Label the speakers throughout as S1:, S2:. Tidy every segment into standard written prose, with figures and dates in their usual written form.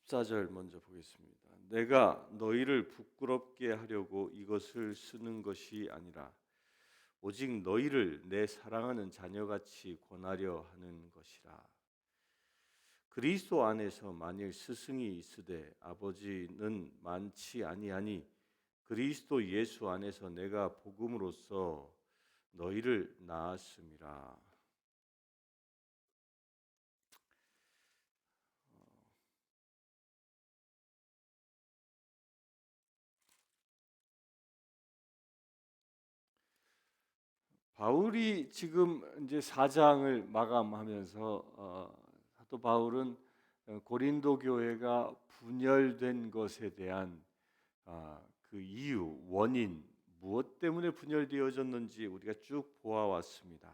S1: 14절 먼저 보겠습니다. 내가 너희를 부끄럽게 하려고 이것을 쓰는 것이 아니라 오직 너희를 내 사랑하는 자녀같이 권하려 하는 것이라. 그리스도 안에서 만일 스승이 있으되 아버지는 많지 아니하니 그리스도 예수 안에서 내가 복음으로써 너희를 낳았음이라. 바울이 지금 이제 4장을 마감하면서 사도 바울은 고린도 교회가 분열된 것에 대한 그 이유, 원인, 무엇 때문에 분열되어졌는지 우리가 쭉 보아왔습니다.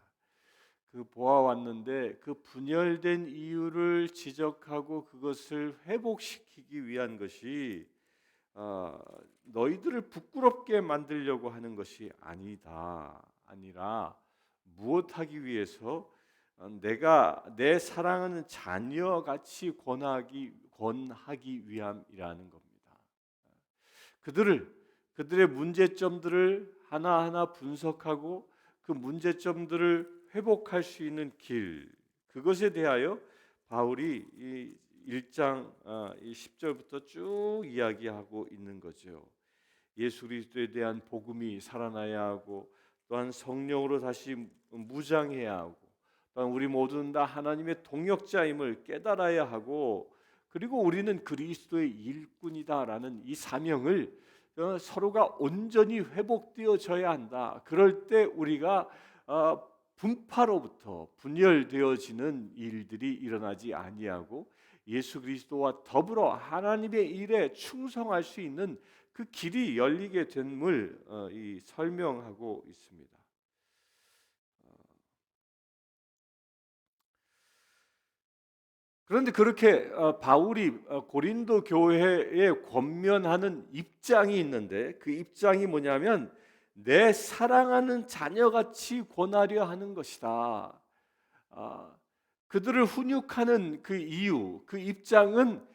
S1: 그 보아왔는데 그 분열된 이유를 지적하고 그것을 회복시키기 위한 것이 너희들을 부끄럽게 만들려고 하는 것이 아니라 무엇하기 위해서 내가 내 사랑하는 자녀같이 권하기 위함이라는 겁니다. 그들의 문제점들을 하나하나 분석하고 그 문제점들을 회복할 수 있는 길, 그것에 대하여 바울이 이 1장 10절부터 쭉 이야기하고 있는 거죠. 예수 그리스도에 대한 복음이 살아나야 하고 또한 성령으로 다시 무장해야 하고 또한 우리 모두는 다 하나님의 동역자임을 깨달아야 하고 그리고 우리는 그리스도의 일꾼이다라는 이 사명을 서로가 온전히 회복되어져야 한다. 그럴 때 우리가 분파로부터 분열되어지는 일들이 일어나지 아니하고 예수 그리스도와 더불어 하나님의 일에 충성할 수 있는 그 길이 열리게 됨을 설명하고 있습니다. 그런데 그렇게 바울이 고린도 교회에 권면하는 입장이 있는데 그 입장이 뭐냐면 내 사랑하는 자녀같이 권하려 하는 것이다. 그들을 훈육하는 그 이유, 그 입장은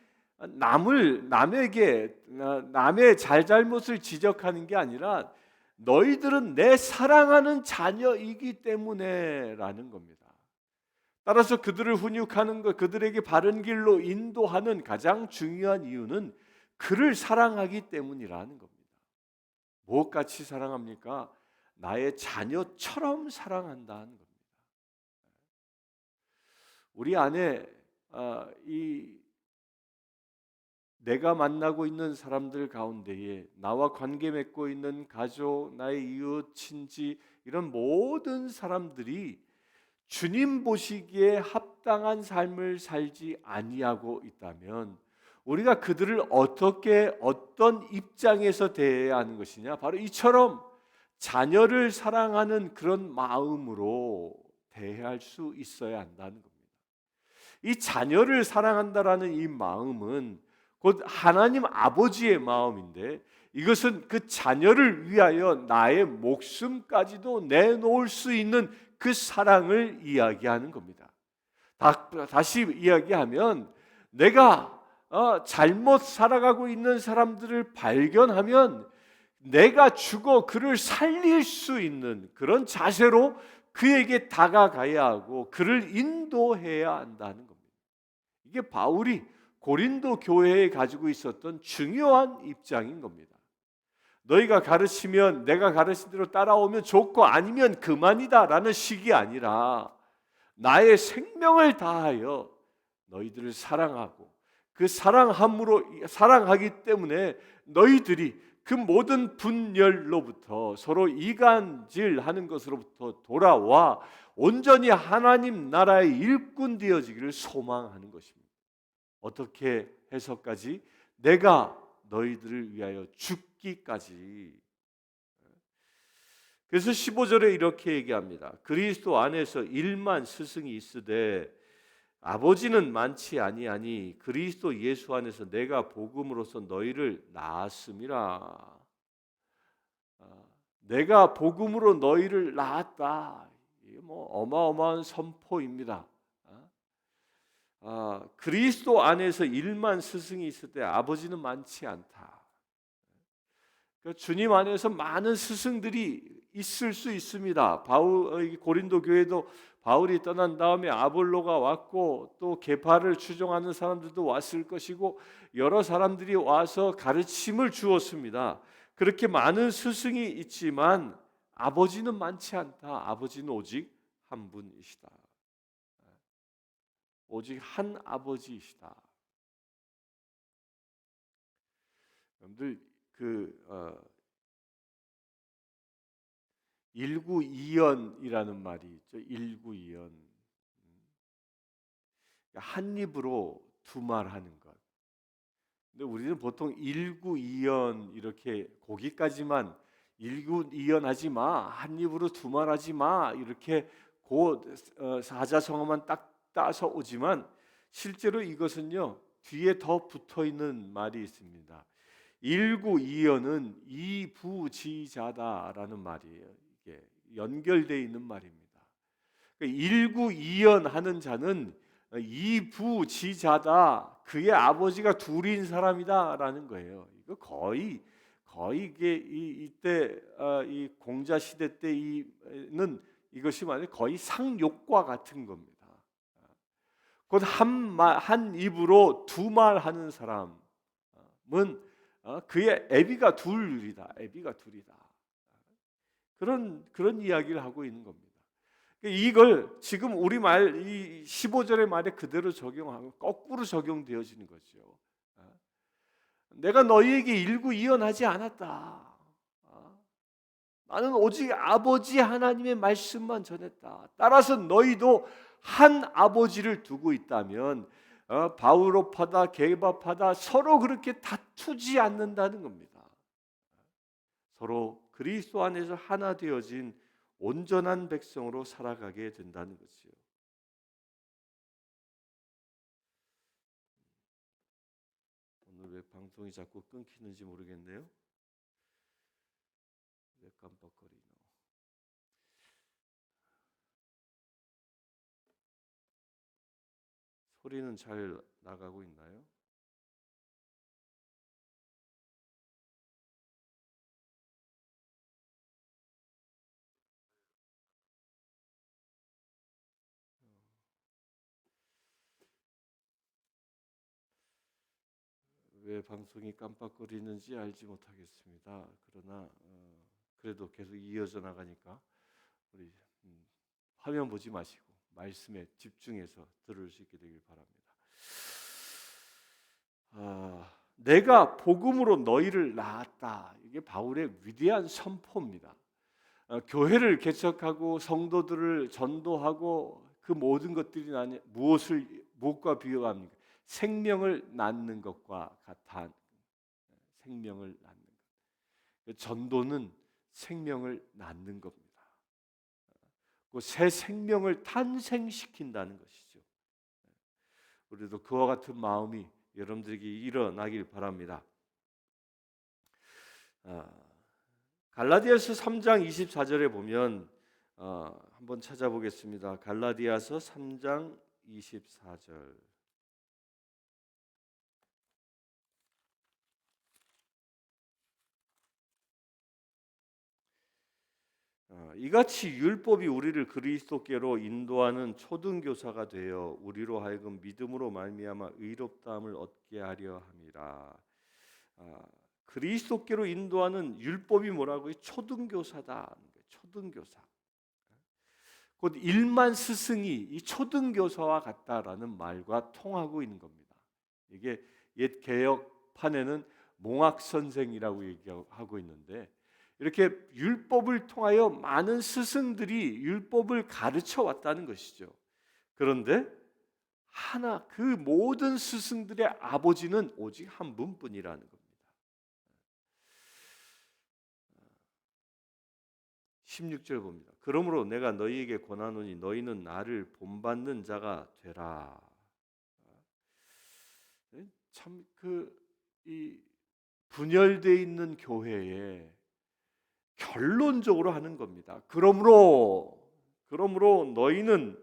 S1: 남의 잘잘못을 지적하는 게 아니라 너희들은 내 사랑하는 자녀이기 때문에라는 겁니다. 따라서 그들을 훈육하는 것, 그들에게 바른 길로 인도하는 가장 중요한 이유는 그를 사랑하기 때문이라는 겁니다. 무엇같이 사랑합니까? 나의 자녀처럼 사랑한다는 겁니다. 우리 안에 내가 만나고 있는 사람들 가운데에 나와 관계 맺고 있는 가족, 나의 이웃, 친지 이런 모든 사람들이 주님 보시기에 합당한 삶을 살지 아니하고 있다면 우리가 그들을 어떤 입장에서 대해야 하는 것이냐? 바로 이처럼 자녀를 사랑하는 그런 마음으로 대할 수 있어야 한다는 겁니다. 이 자녀를 사랑한다라는 이 마음은 곧 하나님 아버지의 마음인데 이것은 그 자녀를 위하여 나의 목숨까지도 내놓을 수 있는 그 사랑을 이야기하는 겁니다. 다시 이야기하면 내가 잘못 살아가고 있는 사람들을 발견하면 내가 죽어 그를 살릴 수 있는 그런 자세로 그에게 다가가야 하고 그를 인도해야 한다는 겁니다. 이게 바울이 고린도 교회에 가지고 있었던 중요한 입장인 겁니다. 너희가 가르치면 내가 가르친 대로 따라오면 좋고 아니면 그만이다 라는 식이 아니라 나의 생명을 다하여 너희들을 사랑하고 그 사랑하기 때문에 너희들이 그 모든 분열로부터 서로 이간질하는 것으로부터 돌아와 온전히 하나님 나라의 일꾼 되어지기를 소망하는 것입니다. 어떻게 해서까지? 내가 너희들을 위하여 죽기까지. 그래서 15절에 이렇게 얘기합니다. 그리스도 안에서 일만 스승이 있으되 아버지는 많지 아니하니 그리스도 예수 안에서 내가 복음으로써 너희를 낳았음이라. 내가 복음으로 너희를 낳았다. 이게 뭐 어마어마한 선포입니다. 그리스도 안에서 1만 스승이 있을 때 아버지는 많지 않다. 그러니까 주님 안에서 많은 스승들이 있을 수 있습니다. 고린도 교회도 바울이 떠난 다음에 아볼로가 왔고 또 계파를 추종하는 사람들도 왔을 것이고 여러 사람들이 와서 가르침을 주었습니다. 그렇게 많은 스승이 있지만 아버지는 많지 않다. 아버지는 오직 한 분이시다. 오직 한 아버지이시다. 여러분들 일구이연이라는 말이 있죠. 일구이연. 한 입으로 두 말 하는 것. 근데 우리는 보통 일구이연 이렇게 거기까지만 일구이연하지 마, 한 입으로 두 말 하지 마 이렇게 사자성어만 딱 따서 오지만 실제로 이것은요 뒤에 더 붙어 있는 말이 있습니다. 일구이연은 이부지자다라는 말이에요. 이게 연결되어 있는 말입니다. 그러니까 일구이연하는 자는 이부지자다. 그의 아버지가 둘인 사람이다라는 거예요. 이거 거의 이게 이때 이 공자 시대 때는 이것이 말해 거의 상욕과 같은 겁니다. 곧 한 입으로 두 말 하는 사람은 그의 애비가 둘이다. 애비가 둘이다. 그런 이야기를 하고 있는 겁니다. 이걸 지금 우리 말 이 15절의 말에 그대로 적용하고 거꾸로 적용되어지는 거죠. 내가 너희에게 일구이연하지 않았다. 나는 오직 아버지 하나님의 말씀만 전했다. 따라서 너희도 한 아버지를 두고 있다면 바울업하다 게바파다 서로 그렇게 다투지 않는다는 겁니다. 서로 그리스도 안에서 하나 되어진 온전한 백성으로 살아가게 된다는 것이요. 오늘 왜 방송이 자꾸 끊기는지 모르겠네요. 왜 깜빡거리노? 소리는 잘 나가고 있나요? 왜 방송이 깜빡거리는지 알지 못하겠습니다. 그러나 그래도 계속 이어져 나가니까 우리 화면 보지 마시고 말씀에 집중해서 들을 수 있게 되길 바랍니다. 내가 복음으로 너희를 낳았다. 이게 바울의 위대한 선포입니다. 교회를 개척하고 성도들을 전도하고 그 모든 것들이 무엇과 비교합니까? 생명을 낳는 것과 같아. 생명을 낳는 것. 전도는 생명을 낳는 겁니다. 그 새 생명을 탄생시킨다는 것이죠. 우리도 그와 같은 마음이 여러분들에게 일어나길 바랍니다. 갈라디아서 3장 24절에 보면 한번 찾아보겠습니다. 갈라디아서 3장 24절. 이같이 율법이 우리를 그리스도께로 인도하는 초등교사가 되어 우리로 하여금 믿음으로 말미암아 의롭다함을 얻게 하려 함이라. 그리스도께로 인도하는 율법이 뭐라고요? 초등교사다. 초등교사. 곧 1만 스승이 이 초등교사와 같다라는 말과 통하고 있는 겁니다. 이게 옛 개혁판에는 몽학선생이라고 얘기하고 있는데 이렇게 율법을 통하여 많은 스승들이 율법을 가르쳐 왔다는 것이죠. 그런데 그 모든 스승들의 아버지는 오직 한 분뿐이라는 겁니다. 16절 봅니다. 그러므로 내가 너희에게 권하노니 너희는 나를 본받는 자가 되라. 참 이 분열되어 있는 교회에 결론적으로 하는 겁니다. 그러므로 너희는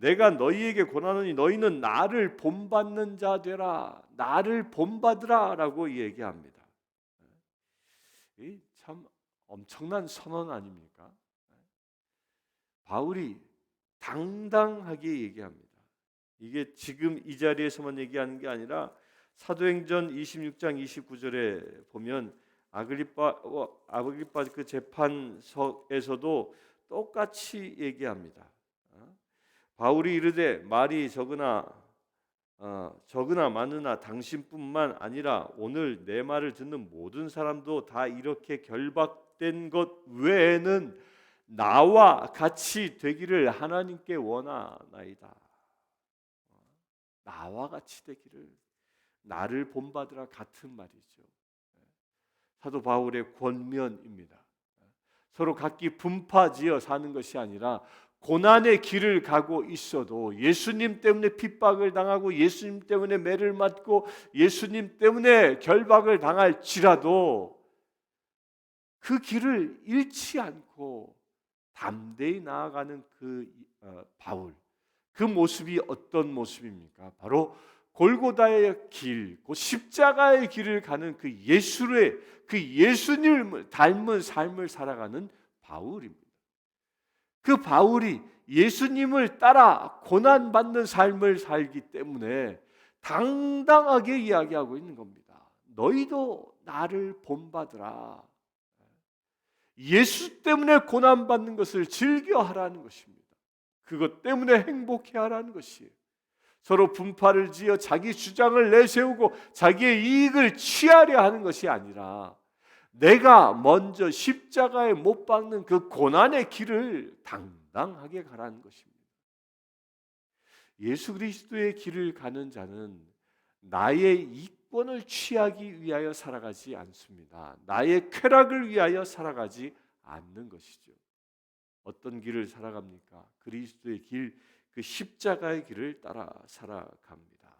S1: 내가 너희에게 권하노니 너희는 나를 본받는 자 되라. 나를 본받으라라고 얘기합니다. 이 참 엄청난 선언 아닙니까? 바울이 당당하게 얘기합니다. 이게 지금 이 자리에서만 얘기하는 게 아니라 사도행전 26장 29절에 보면 아그리빠 그 재판석에서도 똑같이 얘기합니다. 바울이 이르되 말이 적으나 많으나 당신뿐만 아니라 오늘 내 말을 듣는 모든 사람도 다 이렇게 결박된 것 외에는 나와 같이 되기를 하나님께 원하나이다. 나와 같이 되기를, 나를 본받으라 같은 말이죠. 사도 바울의 권면입니다. 서로 각기 분파지어 사는 것이 아니라 고난의 길을 가고 있어도 예수님 때문에 핍박을 당하고 예수님 때문에 매를 맞고 예수님 때문에 결박을 당할지라도 그 길을 잃지 않고 담대히 나아가는 그 바울, 그 모습이 어떤 모습입니까? 바로 골고다의 길, 그 십자가의 길을 가는 그 예수님을 닮은 삶을 살아가는 바울입니다. 그 바울이 예수님을 따라 고난받는 삶을 살기 때문에 당당하게 이야기하고 있는 겁니다. 너희도 나를 본받으라. 예수 때문에 고난받는 것을 즐겨하라는 것입니다. 그것 때문에 행복해하라는 것이에요. 서로 분파를 지어 자기 주장을 내세우고 자기의 이익을 취하려 하는 것이 아니라 내가 먼저 십자가에 못 박는 그 고난의 길을 당당하게 가라는 것입니다. 예수 그리스도의 길을 가는 자는 나의 이권을 취하기 위하여 살아가지 않습니다. 나의 쾌락을 위하여 살아가지 않는 것이죠. 어떤 길을 살아갑니까? 그리스도의 길, 그 십자가의 길을 따라 살아갑니다.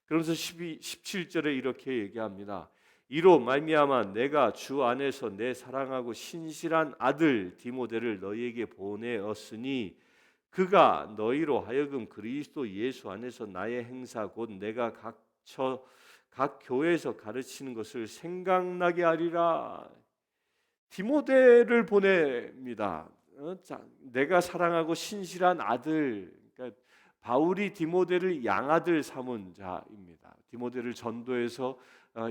S1: 그러면서 17절에 이렇게 얘기합니다. 이로 말미암아 내가 주 안에서 내 사랑하고 신실한 아들 디모데를 너희에게 보내었으니 그가 너희로 하여금 그리스도 예수 안에서 나의 행사 곧 내가 각 교회에서 가르치는 것을 생각나게 하리라. 디모데를 보냅니다. 내가 사랑하고 신실한 아들, 그러니까 바울이 디모데를 양아들 삼은 자입니다. 디모데를 전도해서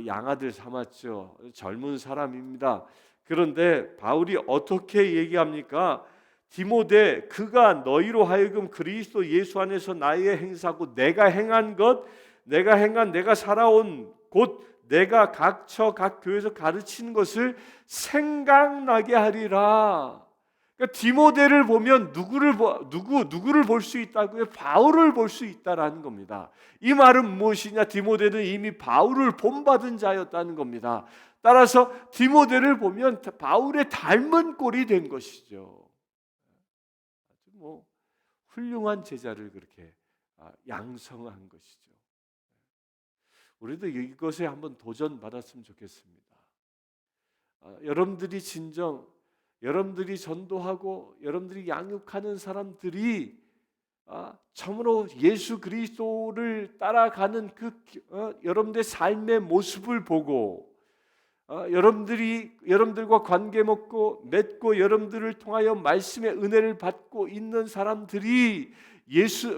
S1: 양아들 삼았죠. 젊은 사람입니다. 그런데 바울이 어떻게 얘기합니까? 디모데, 그가 너희로 하여금 그리스도 예수 안에서 나의 행사고 내가 행한 것, 내가 살아온 곧 내가 각 교회에서 가르치는 것을 생각나게 하리라. 그러니까 디모데를 보면 누구를 볼 수 있다고요? 바울을 볼 수 있다라는 겁니다. 이 말은 무엇이냐? 디모데는 이미 바울을 본받은 자였다는 겁니다. 따라서 디모데를 보면 바울의 닮은 꼴이 된 것이죠. 아주 훌륭한 제자를 그렇게 양성한 것이죠. 우리도 이것에 한번 도전받았으면 좋겠습니다. 여러분들이 전도하고 여러분들이 양육하는 사람들이 참으로 예수 그리스도를 따라가는 여러분들의 삶의 모습을 보고 여러분들과 관계 맺고 여러분들을 통하여 말씀의 은혜를 받고 있는 사람들이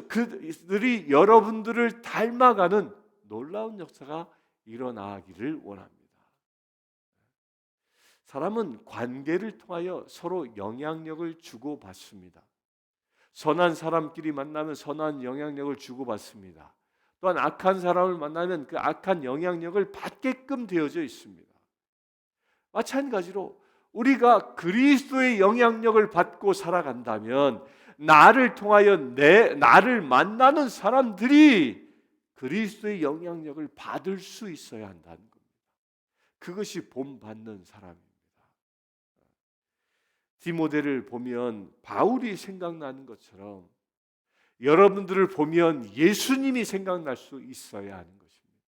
S1: 그들이 여러분들을 닮아가는 놀라운 역사가 일어나기를 원합니다. 사람은 관계를 통하여 서로 영향력을 주고받습니다. 선한 사람끼리 만나면 선한 영향력을 주고받습니다. 또한 악한 사람을 만나면 그 악한 영향력을 받게끔 되어져 있습니다. 마찬가지로 우리가 그리스도의 영향력을 받고 살아간다면 나를 통하여 나를 만나는 사람들이 그리스도의 영향력을 받을 수 있어야 한다는 겁니다. 그것이 본받는 사람입니다. 디모데를 보면 바울이 생각나는 것처럼 여러분들을 보면 예수님이 생각날 수 있어야 하는 것입니다.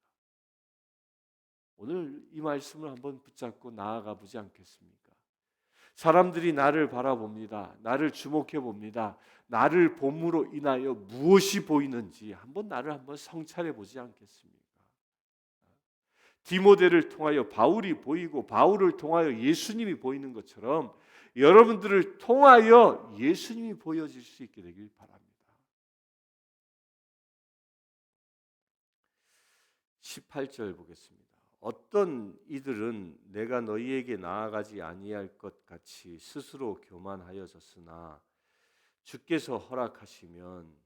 S1: 오늘 이 말씀을 한번 붙잡고 나아가 보지 않겠습니까? 사람들이 나를 바라봅니다. 나를 주목해 봅니다. 나를 봄으로 인하여 무엇이 보이는지 나를 한번 성찰해 보지 않겠습니까? 디모데를 통하여 바울이 보이고 바울을 통하여 예수님이 보이는 것처럼 여러분들을 통하여 예수님이 보여질 수 있게 되길 바랍니다. 18절 보겠습니다. 어떤 이들은 내가 너희에게 나아가지 아니할 것 같이 스스로 교만하여졌으나 주께서 허락하시면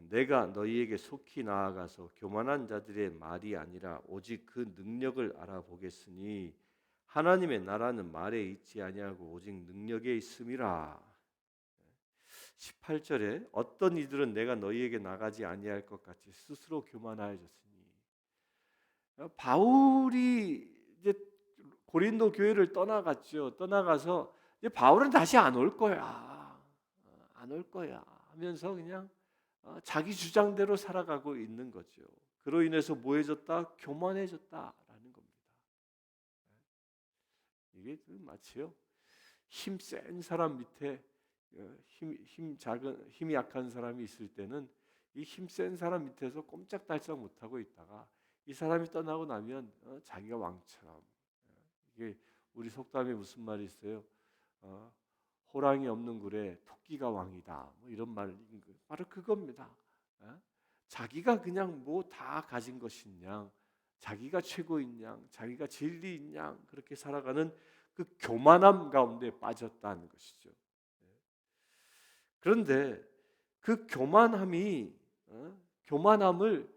S1: 내가 너희에게 속히 나아가서 교만한 자들의 말이 아니라 오직 그 능력을 알아보겠으니 하나님의 나라는 말에 있지 아니하고 오직 능력에 있음이라. 18절에 어떤 이들은 내가 너희에게 나가지 아니할 것 같이 스스로 교만하여졌으니, 바울이 이제 고린도 교회를 떠나갔죠. 떠나가서 이제 바울은 다시 안 올 거야, 안 올 거야 하면서 그냥 자기 주장대로 살아가고 있는 거죠. 그로 인해서 뭐해졌다? 교만해졌다라는 겁니다. 이게 마치요 힘센 사람 밑에 힘이 약한 사람이 있을 때는 이 힘센 사람 밑에서 꼼짝달싹 못하고 있다가 이 사람이 떠나고 나면 자기가 왕처럼, 이게 우리 속담에 무슨 말이 있어요? 호랑이 없는 굴에 토끼가 왕이다. 뭐 이런 말, 바로 그겁니다. 자기가 그냥 뭐 다 가진 것인 양, 자기가 최고인 양, 자기가 진리인 양 그렇게 살아가는 그 교만함 가운데 빠졌다는 것이죠. 그런데 그 교만함을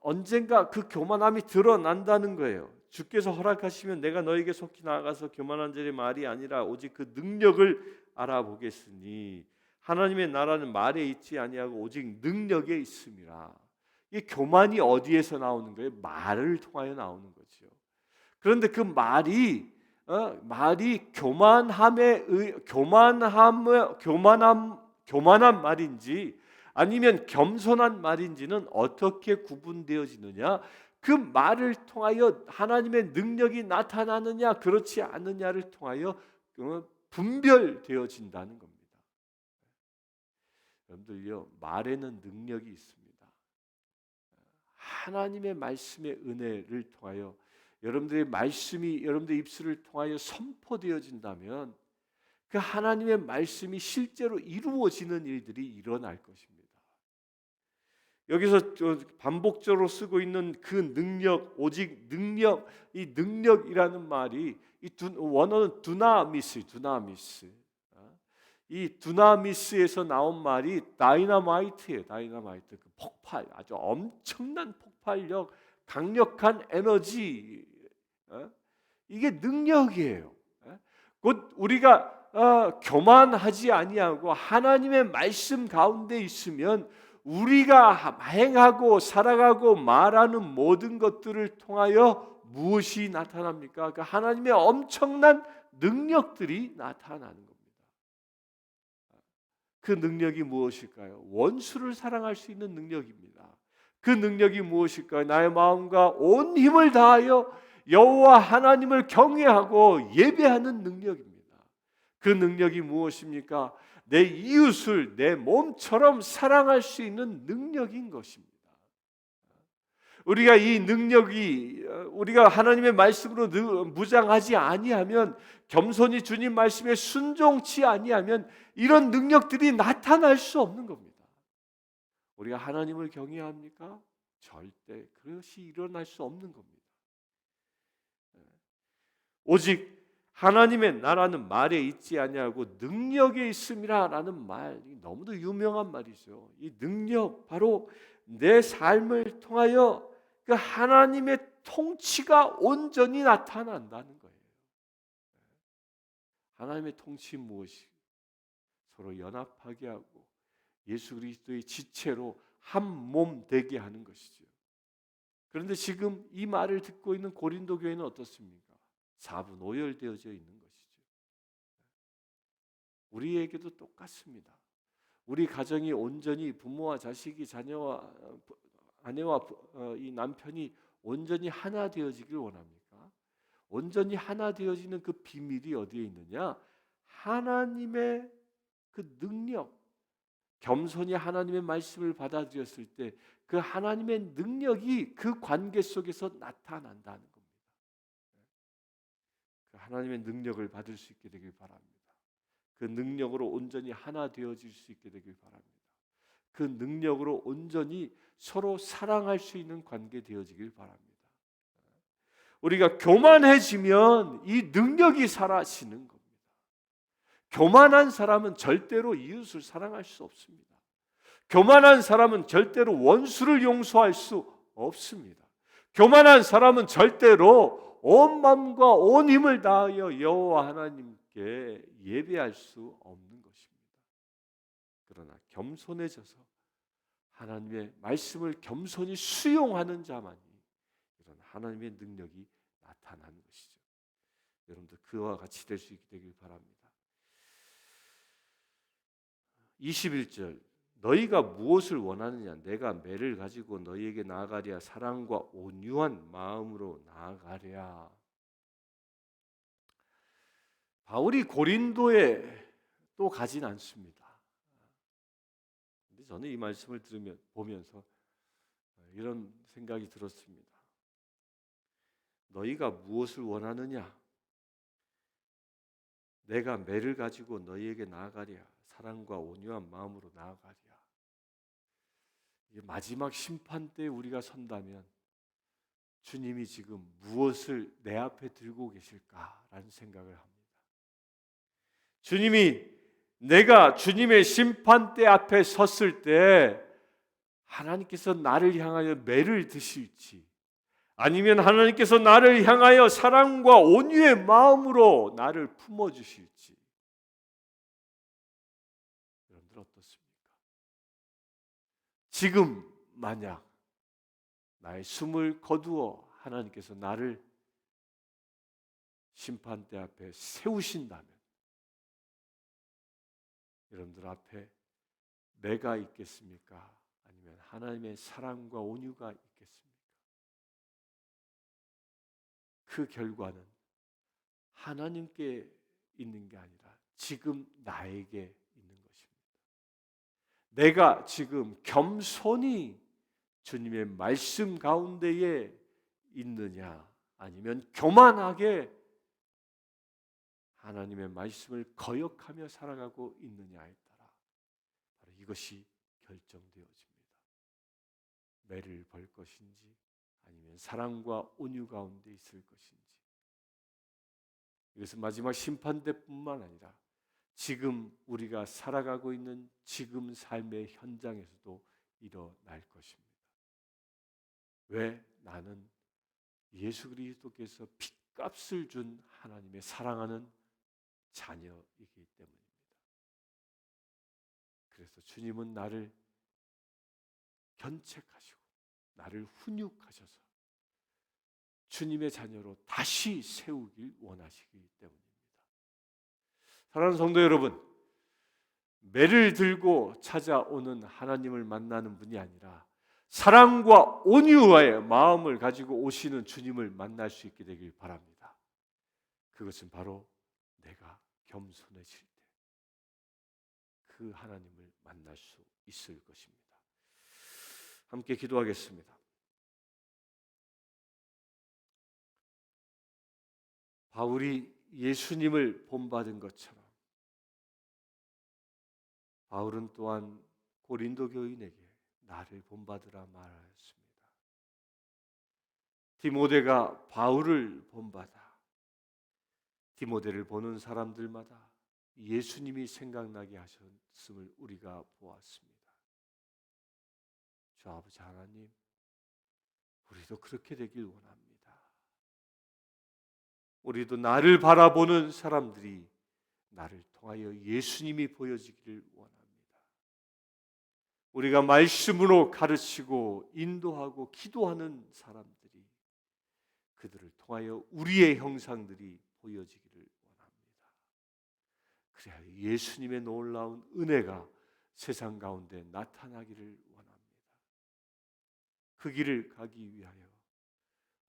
S1: 언젠가 그 교만함이 드러난다는 거예요. 주께서 허락하시면 내가 너에게 속히 나아가서 교만한 자의 말이 아니라 오직 그 능력을 알아보겠으니 하나님의 나라는 말에 있지 아니하고 오직 능력에 있음이라. 이 교만이 어디에서 나오는 거예요? 말을 통하여 나오는 거죠. 그런데 그 말이 교만한 말인지 아니면 겸손한 말인지는 어떻게 구분되어지느냐? 그 말을 통하여 하나님의 능력이 나타나느냐 그렇지 않느냐를 통하여 분별되어진다는 겁니다. 여러분들요, 말에는 능력이 있습니다. 하나님의 말씀의 은혜를 통하여 여러분들의 말씀이 여러분들의 입술을 통하여 선포되어진다면 그 하나님의 말씀이 실제로 이루어지는 일들이 일어날 것입니다. 여기서 반복적으로 쓰고 있는 그 능력, 오직 능력, 이 능력이라는 말이 이 원어는 두나미스. 이 두나미스에서 나온 말이 다이너마이트예요. 다이너마이트, 그 폭발, 아주 엄청난 폭발력, 강력한 에너지, 이게 능력이에요. 곧 우리가 교만하지 아니하고 하나님의 말씀 가운데 있으면 우리가 행하고 살아가고 말하는 모든 것들을 통하여 무엇이 나타납니까? 그 하나님의 엄청난 능력들이 나타나는 겁니다. 그 능력이 무엇일까요? 원수를 사랑할 수 있는 능력입니다. 그 능력이 무엇일까요? 나의 마음과 온 힘을 다하여 여호와 하나님을 경외하고 예배하는 능력입니다. 그 능력이 무엇입니까? 내 이웃을 내 몸처럼 사랑할 수 있는 능력인 것입니다. 우리가 이 능력이 우리가 하나님의 말씀으로 무장하지 아니하면, 겸손히 주님 말씀에 순종치 아니하면 이런 능력들이 나타날 수 없는 겁니다. 우리가 하나님을 경외합니까? 절대 그것이 일어날 수 없는 겁니다. 오직 하나님의 나라는 말에 있지 아니하고 능력에 있음이라라는 말이 너무도 유명한 말이죠. 이 능력, 바로 내 삶을 통하여 그 하나님의 통치가 온전히 나타난다는 거예요. 하나님의 통치 무엇이? 서로 연합하게 하고 예수 그리스도의 지체로 한 몸 되게 하는 것이죠. 그런데 지금 이 말을 듣고 있는 고린도 교회는 어떻습니까? 4분 오열되어져 있는 것이죠. 우리에게도 똑같습니다. 우리 가정이 온전히 부모와 자식이 자녀와 아내와 이 남편이 온전히 하나 되어지길 원합니까? 온전히 하나 되어지는 그 비밀이 어디에 있느냐? 하나님의 그 능력, 겸손히 하나님의 말씀을 받아들였을 때 그 하나님의 능력이 그 관계 속에서 나타난다는 겁니다. 그 하나님의 능력을 받을 수 있게 되길 바랍니다. 그 능력으로 온전히 하나 되어질 수 있게 되길 바랍니다. 그 능력으로 온전히 서로 사랑할 수 있는 관계 되어지길 바랍니다. 우리가 교만해지면 이 능력이 사라지는 겁니다. 교만한 사람은 절대로 이웃을 사랑할 수 없습니다. 교만한 사람은 절대로 원수를 용서할 수 없습니다. 교만한 사람은 절대로 온 마음과 온 힘을 다하여 여호와 하나님께 예배할 수 없는 것입니다. 그러나 겸손해져서 하나님의 말씀을 겸손히 수용하는 자만이 이런 하나님의 능력이 나타나는 것이죠. 여러분들 그와 같이 될 수 있게 되길 바랍니다. 21절 너희가 무엇을 원하느냐 내가 매를 가지고 너희에게 나아가랴 사랑과 온유한 마음으로 나아가랴. 바울이 고린도에 또 가진 않습니다. 근데 저는 이 말씀을 보면서 이런 생각이 들었습니다. 너희가 무엇을 원하느냐 내가 매를 가지고 너희에게 나아가랴 사랑과 온유한 마음으로 나아가랴. 마지막 심판 때 우리가 선다면 주님이 지금 무엇을 내 앞에 들고 계실까라는 생각을 합니다. 주님이 내가 주님의 심판대 앞에 섰을 때 하나님께서 나를 향하여 매를 드실지 아니면 하나님께서 나를 향하여 사랑과 온유의 마음으로 나를 품어주실지 여러분들 어떻습니까? 지금 만약 나의 숨을 거두어 하나님께서 나를 심판대 앞에 세우신다면 여러분들 앞에 내가 있겠습니까? 아니면 하나님의 사랑과 온유가 있겠습니까? 그 결과는 하나님께 있는 게 아니라 지금 나에게 있는 것입니다. 내가 지금 겸손히 주님의 말씀 가운데에 있느냐 아니면 교만하게 하나님의 말씀을 거역하며 살아가고 있느냐에 따라 바로 이것이 결정되어집니다. 매를 벌 것인지 아니면 사랑과 온유 가운데 있을 것인지. 이것은 마지막 심판대뿐만 아니라 지금 우리가 살아가고 있는 지금 삶의 현장에서도 일어날 것입니다. 왜? 나는 예수 그리스도께서 핏값을 준 하나님의 사랑하는 자녀이기 때문입니다. 그래서 주님은 나를 견책하시고 나를 훈육하셔서 주님의 자녀로 다시 세우길 원하시기 때문입니다. 사랑하는 성도 여러분, 매를 들고 찾아오는 하나님을 만나는 분이 아니라 사랑과 온유와의 마음을 가지고 오시는 주님을 만날 수 있게 되길 바랍니다. 그것은 바로 내가 겸손해질 때 그 하나님을 만날 수 있을 것입니다. 함께 기도하겠습니다. 바울이 예수님을 본받은 것처럼 바울은 또한 고린도 교인에게 나를 본받으라 말하였습니다. 디모데가 바울을 본받아 디모데를 보는 사람들마다 예수님이 생각나게 하셨음을 우리가 보았습니다. 주 아버지 하나님, 우리도 그렇게 되길 원합니다. 우리도 나를 바라보는 사람들이 나를 통하여 예수님이 보여지기를 원합니다. 우리가 말씀으로 가르치고 인도하고 기도하는 사람들이 그들을 통하여 우리의 형상들이 보여지기를 원합니다. 그래야 예수님의 놀라운 은혜가 세상 가운데 나타나기를 원합니다. 그 길을 가기 위하여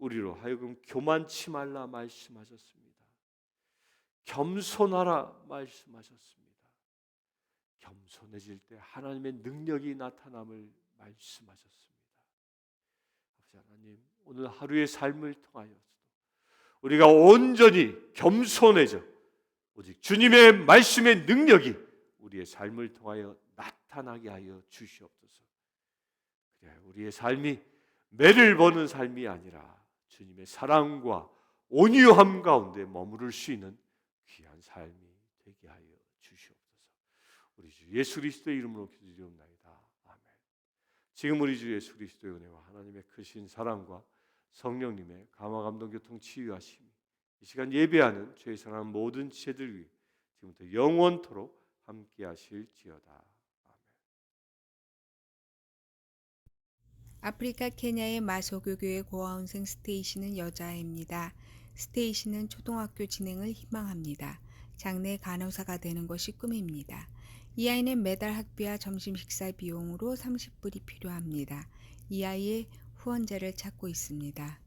S1: 우리로 하여금 교만치 말라 말씀하셨습니다. 겸손하라 말씀하셨습니다. 겸손해질 때 하나님의 능력이 나타남을 말씀하셨습니다. 아버지 하나님, 오늘 하루의 삶을 통하여서도 우리가 온전히 겸손해져 오직 주님의 말씀의 능력이 우리의 삶을 통하여 나타나게 하여 주시옵소서. 그래, 우리의 삶이 매를 버는 삶이 아니라 주님의 사랑과 온유함 가운데 머무를 수 있는 귀한 삶이 되게 하여 주시옵소서. 우리 주 예수 그리스도의 이름으로 기도드리옵나이다. 아멘. 지금 우리 주 예수 그리스도의 은혜와 하나님의 크신 사랑과 성령님의 감화 감동 교통 치유하심이 이 시간 예배하는 죄 사랑 모든 지체들 위해 지금부터 영원토록 함께 하실지어다.
S2: 아프리카 케냐의 마소교교의 고아원생 스테이시는 여자아이입니다. 스테이시는 초등학교 진행을 희망합니다. 장래 간호사가 되는 것이 꿈입니다. 이 아이는 매달 학비와 점심 식사 비용으로 30불이 필요합니다. 이 아이의 후원자를 찾고 있습니다.